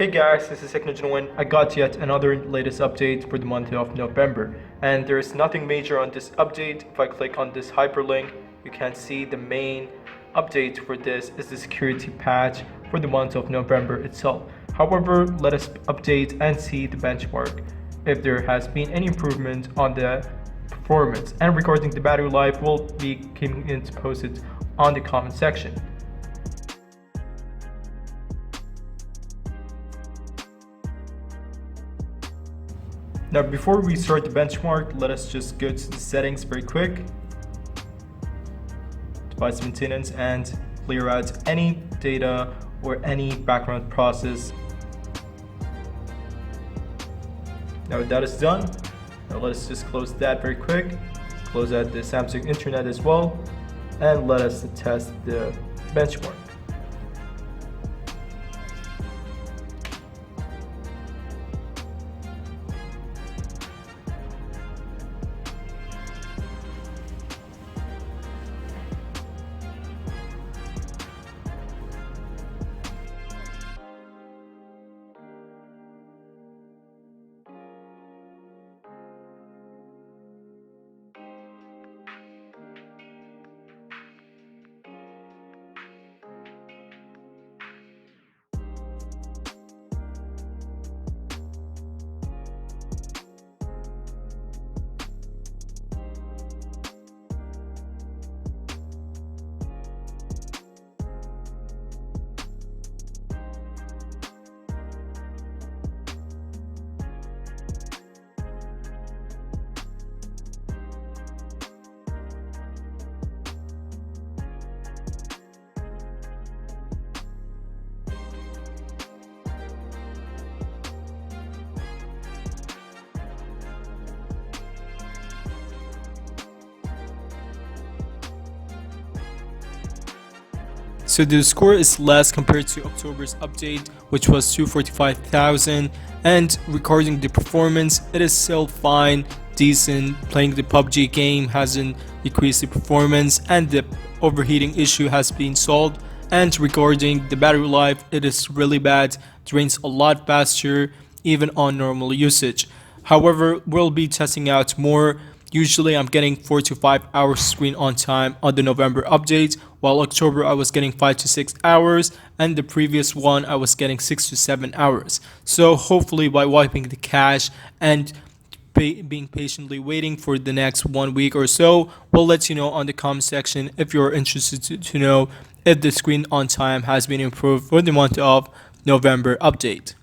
Hey guys, this is Technogenuine. I got yet another latest update for the month of November, and there's nothing major on this update. If I click on this hyperlink, you can see the main update for this is the security patch for the month of November itself. However, let us update and see the benchmark if there has been any improvement on the performance. And regarding the battery life, we'll be keeping it posted on the comment section. Now, before we start the benchmark, let us just go to the settings very quick, device maintenance, and clear out any data or any background process. Now that is done, now let us just close that very quick, close out the Samsung internet as well, and let us test the benchmark. So the score is less compared to October's update, which was 245,000, and regarding the performance, it is still fine, decent. Playing the PUBG game hasn't decreased the performance, and the overheating issue has been solved. And regarding the battery life, it is really bad, drains a lot faster even on normal usage. However, we'll be testing out more. Usually I'm getting 4 to 5 hours screen on time on the November update, while October I was getting 5 to 6 hours, and the previous one I was getting 6 to 7 hours. So hopefully by wiping the cache and being patiently waiting for the next 1 week or so, we'll let you know on the comment section if you're interested to know if the screen on time has been improved for the month of November update.